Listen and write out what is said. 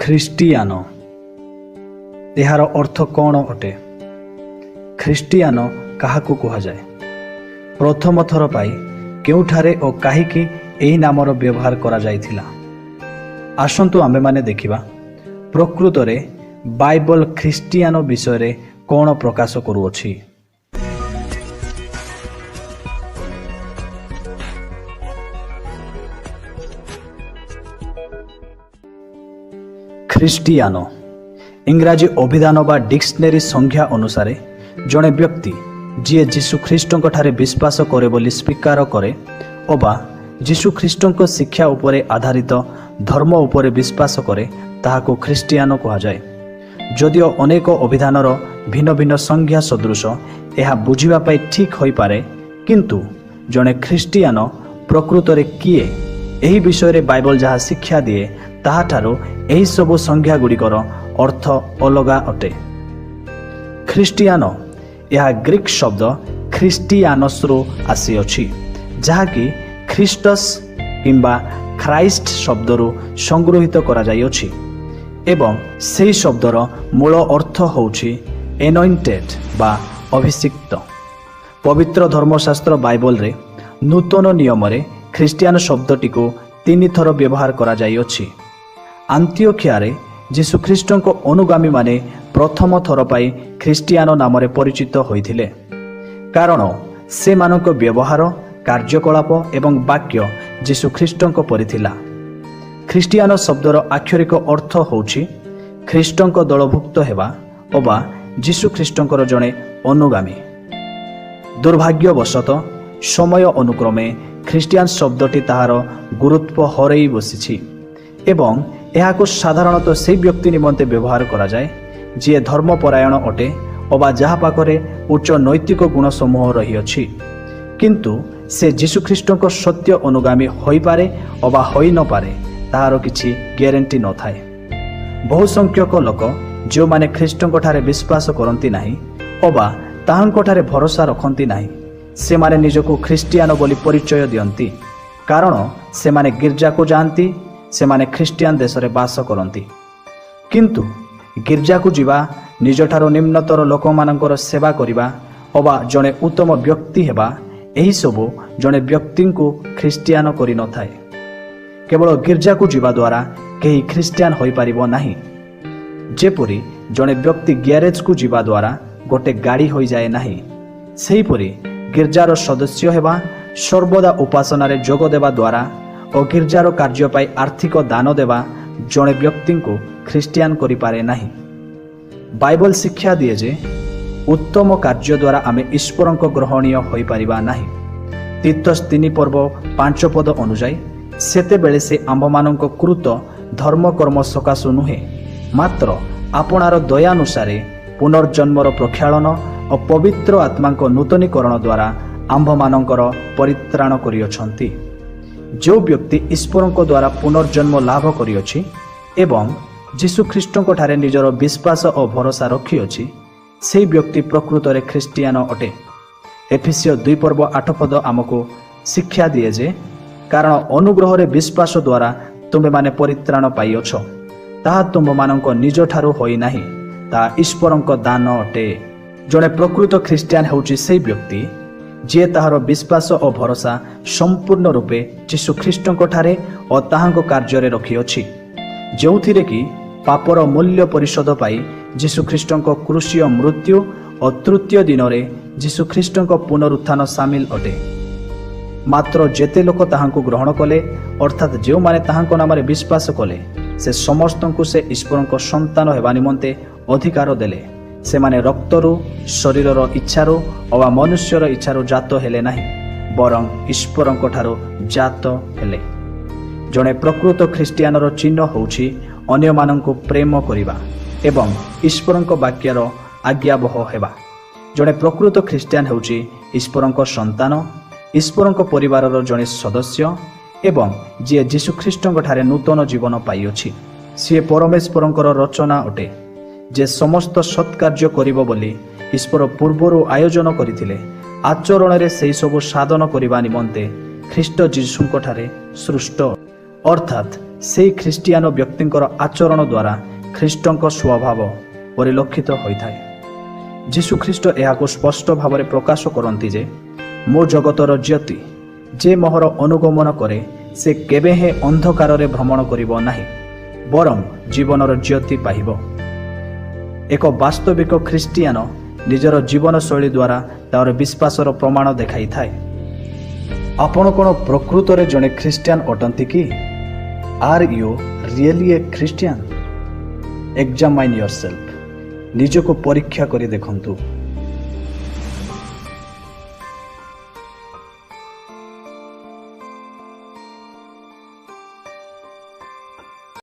Christian ଏହାର ଅର୍ଥ କ'ଣ ଅଟେ? ଖ୍ରୀଷ୍ଟିଆନ କାହାକୁ କୁହାଯାଏ? ପ୍ରଥମ ଥର ପାଇଁ କେଉଁଠାରେ ଓ କାହିଁକି ଏହି ନାମର ବ୍ୟବହାର କରାଯାଇଥିଲା? ଆସନ୍ତୁ ଆମ୍ଭେମାନେ ଦେଖିବା ପ୍ରକୃତରେ ବାଇବଲ ଖ୍ରୀଷ୍ଟିଆନ ବିଷୟରେ କ'ଣ ପ୍ରକାଶ କରୁଅଛି। ଖ୍ରୀଷ୍ଟିଆନ ଇଂରାଜୀ ଅଭିଧାନ ବା ଡିକ୍ସନେରୀ ସଂଜ୍ଞା ଅନୁସାରେ ଜଣେ ବ୍ୟକ୍ତି ଯିଏ ଯୀଶୁଖ୍ରୀଷ୍ଟଙ୍କଠାରେ ବିଶ୍ୱାସ କରେ ବୋଲି ସ୍ୱୀକାର କରେ ଅବା ଯୀଶୁଖ୍ରୀଷ୍ଟଙ୍କ ଶିକ୍ଷା ଉପରେ ଆଧାରିତ ଧର୍ମ ଉପରେ ବିଶ୍ୱାସ କରେ ତାହାକୁ ଖ୍ରୀଷ୍ଟିଆନ କୁହାଯାଏ। ଯଦିଓ ଅନେକ ଅଭିଧାନର ଭିନ୍ନ ଭିନ୍ନ ସଂଜ୍ଞା ସଦୃଶ ଏହା ବୁଝିବା ପାଇଁ ଠିକ୍ ହୋଇପାରେ, କିନ୍ତୁ ଜଣେ ଖ୍ରୀଷ୍ଟିଆନ ପ୍ରକୃତରେ କିଏ ଏହି ବିଷୟରେ ବାଇବଲ ଯାହା ଶିକ୍ଷା ଦିଏ ତାହାଠାରୁ ଏହିସବୁ ସଂଜ୍ଞା ଗୁଡ଼ିକର ଅର୍ଥ ଅଲଗା ଅଟେ। ଖ୍ରୀଷ୍ଟିଆନ ଏହା ଗ୍ରୀକ୍ ଶବ୍ଦ ଖ୍ରୀଷ୍ଟିଆନସ୍ରୁ ଆସିଅଛି, ଯାହାକି ଖ୍ରୀଷ୍ଟସ୍ କିମ୍ବା ଖ୍ରାଇଷ୍ଟ ଶବ୍ଦରୁ ସଂଗୃହୀତ କରାଯାଇଅଛି ଏବଂ ସେହି ଶବ୍ଦର ମୂଳ ଅର୍ଥ ହେଉଛି ଏନଏଣ୍ଟେଡ୍ ବା ଅଭିଷିକ୍ତ। ପବିତ୍ର ଧର୍ମଶାସ୍ତ୍ର ବାଇବଲରେ ନୂତନ ନିୟମରେ ଖ୍ରୀଷ୍ଟିଆନ ଶବ୍ଦଟିକୁ 3 ଥର ବ୍ୟବହାର କରାଯାଇଅଛି। ଆନ୍ତିଓଖିଆରେ ଯୀଶୁଖ୍ରୀଷ୍ଟଙ୍କ ଅନୁଗାମୀମାନେ ପ୍ରଥମ ଥର ପାଇଁ ଖ୍ରୀଷ୍ଟିଆନ ନାମରେ ପରିଚିତ ହୋଇଥିଲେ, କାରଣ ସେମାନଙ୍କ ବ୍ୟବହାର, କାର୍ଯ୍ୟକଳାପ ଏବଂ ବାକ୍ୟ ଯୀଶୁଖ୍ରୀଷ୍ଟଙ୍କ ପରି ଥିଲା। ଖ୍ରୀଷ୍ଟିଆନ ଶବ୍ଦର ଆକ୍ଷରିକ ଅର୍ଥ ହେଉଛି ଖ୍ରୀଷ୍ଟଙ୍କ ଦଳଭୁକ୍ତ ହେବା ଅବା ଯୀଶୁଖ୍ରୀଷ୍ଟଙ୍କର ଜଣେ ଅନୁଗାମୀ। ଦୁର୍ଭାଗ୍ୟବଶତଃ ସମୟ ଅନୁକ୍ରମେ ଖ୍ରୀଷ୍ଟିଆନ ଶବ୍ଦଟି ତାହାର ଗୁରୁତ୍ୱ ହରାଇ ବସିଛି ଏବଂ ଏହାକୁ ସାଧାରଣତଃ ସେହି ବ୍ୟକ୍ତି ନିମନ୍ତେ ବ୍ୟବହାର କରାଯାଏ ଯିଏ ଧର୍ମପରାୟଣ ଅଟେ ଅବା ଯାହା ପାଖରେ ଉଚ୍ଚ ନୈତିକ ଗୁଣ ସମୂହ ରହିଅଛି, କିନ୍ତୁ ସେ ଯୀଶୁଖ୍ରୀଷ୍ଟଙ୍କ ସତ୍ୟ ଅନୁଗାମୀ ହୋଇପାରେ ଅବା ହୋଇନପାରେ ତାହାର କିଛି ଗ୍ୟାରେଣ୍ଟି ନଥାଏ। ବହୁ ସଂଖ୍ୟକ ଲୋକ ଯେଉଁମାନେ ଖ୍ରୀଷ୍ଟଙ୍କଠାରେ ବିଶ୍ୱାସ କରନ୍ତି ନାହିଁ ଅବା ତାହାଙ୍କଠାରେ ଭରସା ରଖନ୍ତି ନାହିଁ, ସେମାନେ ନିଜକୁ ଖ୍ରୀଷ୍ଟିଆନ ବୋଲି ପରିଚୟ ଦିଅନ୍ତି, କାରଣ ସେମାନେ ଗିର୍ଜାକୁ ଯାଆନ୍ତି, ସେମାନେ ଖ୍ରୀଷ୍ଟିଆନ ଦେଶରେ ବାସ କରନ୍ତି। କିନ୍ତୁ ଗିର୍ଜାକୁ ଯିବା, ନିଜଠାରୁ ନିମ୍ନତର ଲୋକମାନଙ୍କର ସେବା କରିବା ଅବା ଜଣେ ଉତ୍ତମ ବ୍ୟକ୍ତି ହେବା, ଏହିସବୁ ଜଣେ ବ୍ୟକ୍ତିଙ୍କୁ ଖ୍ରୀଷ୍ଟିଆନ କରିନଥାଏ। କେବଳ ଗିର୍ଜାକୁ ଯିବା ଦ୍ୱାରା କେହି ଖ୍ରୀଷ୍ଟିଆନ ହୋଇପାରିବ ନାହିଁ। ଯେପରି ଜଣେ ବ୍ୟକ୍ତି ଗ୍ୟାରେଜକୁ ଯିବା ଦ୍ୱାରା ଗୋଟେ ଗାଡ଼ି ହୋଇଯାଏ ନାହିଁ, ସେହିପରି ଗିର୍ଜାର ସଦସ୍ୟ ହେବା, ସର୍ବଦା ଉପାସନାରେ ଯୋଗ ଦେବା ଦ୍ୱାରା ଓ ଗିର୍ଜାର କାର୍ଯ୍ୟ ପାଇଁ ଆର୍ଥିକ ଦାନ ଦେବା ଜଣେ ବ୍ୟକ୍ତିଙ୍କୁ ଖ୍ରୀଷ୍ଟିଆନ କରିପାରେ ନାହିଁ। ବାଇବଲ ଶିକ୍ଷା ଦିଏ ଯେ ଉତ୍ତମ କାର୍ଯ୍ୟ ଦ୍ୱାରା ଆମେ ଈଶ୍ୱରଙ୍କ ଗ୍ରହଣୀୟ ହୋଇପାରିବା ନାହିଁ। ତିତସ୍ 3 ପର୍ବ 5 ପଦ ଅନୁଯାୟୀ ସେତେବେଳେ ସେ ଆମ୍ଭମାନଙ୍କ କୃତ ଧର୍ମକର୍ମ ସକାଶୁ ନୁହେଁ, ମାତ୍ର ଆପଣାର ଦୟାନୁସାରେ ପୁନର୍ଜନ୍ମର ପ୍ରକ୍ଷାଳନ ଓ ପବିତ୍ର ଆତ୍ମାଙ୍କ ନୂତନୀକରଣ ଦ୍ୱାରା ଆମ୍ଭମାନଙ୍କର ପରିତ୍ରାଣ କରିଅଛନ୍ତି। ଯେଉଁ ବ୍ୟକ୍ତି ଈଶ୍ୱରଙ୍କ ଦ୍ୱାରା ପୁନର୍ଜନ୍ମ ଲାଭ କରିଅଛି ଏବଂ ଯୀଶୁଖ୍ରୀଷ୍ଟଙ୍କଠାରେ ନିଜର ବିଶ୍ୱାସ ଓ ଭରସା ରଖିଅଛି, ସେହି ବ୍ୟକ୍ତି ପ୍ରକୃତରେ ଖ୍ରୀଷ୍ଟିଆନ ଅଟେ। ଏଫେସୀୟ 2 ପର୍ବ 8 ପଦ ଆମକୁ ଶିକ୍ଷା ଦିଏ ଯେ କାରଣ ଅନୁଗ୍ରହରେ ବିଶ୍ୱାସ ଦ୍ୱାରା ତୁମେମାନେ ପରିତ୍ରାଣ ପାଇଅଛ, ତାହା ତୁମମାନଙ୍କ ନିଜଠାରୁ ହୋଇନାହିଁ, ତାହା ଈଶ୍ୱରଙ୍କ ଦାନ ଅଟେ। ଜଣେ ପ୍ରକୃତ ଖ୍ରୀଷ୍ଟିଆନ ହେଉଛି ସେହି ବ୍ୟକ୍ତି ଯିଏ ତାହାର ବିଶ୍ୱାସ ଓ ଭରସା ସମ୍ପୂର୍ଣ୍ଣ ରୂପେ ଯୀଶୁଖ୍ରୀଷ୍ଟଙ୍କଠାରେ ଓ ତାହାଙ୍କ କାର୍ଯ୍ୟରେ ରଖିଅଛି, ଯେଉଁଥିରେ କି ପାପର ମୂଲ୍ୟ ପରିଶୋଧ ପାଇଁ ଯୀଶୁଖ୍ରୀଷ୍ଟଙ୍କ କ୍ରୁଶୀୟ ମୃତ୍ୟୁ ଓ ତୃତୀୟ ଦିନରେ ଯୀଶୁଖ୍ରୀଷ୍ଟଙ୍କ ପୁନରୁତ୍ଥାନ ସାମିଲ ଅଟେ। ମାତ୍ର ଯେତେ ଲୋକ ତାହାଙ୍କୁ ଗ୍ରହଣ କଲେ, ଅର୍ଥାତ୍ ଯେଉଁମାନେ ତାହାଙ୍କ ନାମରେ ବିଶ୍ୱାସ କଲେ, ସେ ସମସ୍ତଙ୍କୁ ସେ ଈଶ୍ୱରଙ୍କ ସନ୍ତାନ ହେବା ନିମନ୍ତେ ଅଧିକାର ଦେଲେ। ସେମାନେ ରକ୍ତରୁ, ଶରୀରର ଇଚ୍ଛାରୁ ଅବା ମନୁଷ୍ୟର ଇଚ୍ଛାରୁ ଜାତ ହେଲେ ନାହିଁ, ବରଂ ଈଶ୍ୱରଙ୍କଠାରୁ ଜାତ ହେଲେ। ଜଣେ ପ୍ରକୃତ ଖ୍ରୀଷ୍ଟିଆନର ଚିହ୍ନ ହେଉଛି ଅନ୍ୟମାନଙ୍କୁ ପ୍ରେମ କରିବା ଏବଂ ଈଶ୍ୱରଙ୍କ ବାକ୍ୟର ଆଜ୍ଞାବହ ହେବା। ଜଣେ ପ୍ରକୃତ ଖ୍ରୀଷ୍ଟିଆନ ହେଉଛି ଈଶ୍ୱରଙ୍କ ସନ୍ତାନ, ଈଶ୍ୱରଙ୍କ ପରିବାରର ଜଣେ ସଦସ୍ୟ ଏବଂ ଯିଏ ଯୀଶୁଖ୍ରୀଷ୍ଟଙ୍କଠାରେ ନୂତନ ଜୀବନ ପାଇଅଛି। ସିଏ ପରମେଶ୍ୱରଙ୍କର ରଚନା ଅଟେ, ଯେ ସମସ୍ତ ସତ୍କାର୍ଯ୍ୟ କରିବ ବୋଲି ଈଶ୍ୱର ପୂର୍ବରୁ ଆୟୋଜନ କରିଥିଲେ, ଆଚରଣରେ ସେହିସବୁ ସାଧନ କରିବା ନିମନ୍ତେ ଖ୍ରୀଷ୍ଟ ଯୀଶୁଙ୍କଠାରେ ସୃଷ୍ଟ, ଅର୍ଥାତ୍ ସେହି ଖ୍ରୀଷ୍ଟିଆନ ବ୍ୟକ୍ତିଙ୍କର ଆଚରଣ ଦ୍ୱାରା ଖ୍ରୀଷ୍ଟଙ୍କ ସ୍ୱଭାବ ପରିଲକ୍ଷିତ ହୋଇଥାଏ। ଯୀଶୁଖ୍ରୀଷ୍ଟ ଏହାକୁ ସ୍ପଷ୍ଟ ଭାବରେ ପ୍ରକାଶ କରନ୍ତି ଯେ ମୋ ଜଗତର ଜ୍ୟୋତି ଯେ ମୋହର ଅନୁଗମନ କରେ ସେ କେବେ ହେଁ ଅନ୍ଧକାରରେ ଭ୍ରମଣ କରିବ ନାହିଁ, ବରଂ ଜୀବନର ଜ୍ୟୋତି ପାଇବ। ଏକ ବାସ୍ତବିକ ଖ୍ରୀଷ୍ଟିଆନ ନିଜର ଜୀବନଶୈଳୀ ଦ୍ୱାରା ତାର ବିଶ୍ୱାସର ପ୍ରମାଣ ଦେଖାଇଥାଏ। ଆପଣ କ'ଣ ପ୍ରକୃତରେ ଜଣେ ଖ୍ରୀଷ୍ଟିଆନ ଅଟନ୍ତି କି? Are you really A Christian? ଏକ୍ଜାମାଇନ୍ ୟୋରସେଲ୍ଫ। ନିଜକୁ ପରୀକ୍ଷା କରି ଦେଖନ୍ତୁ।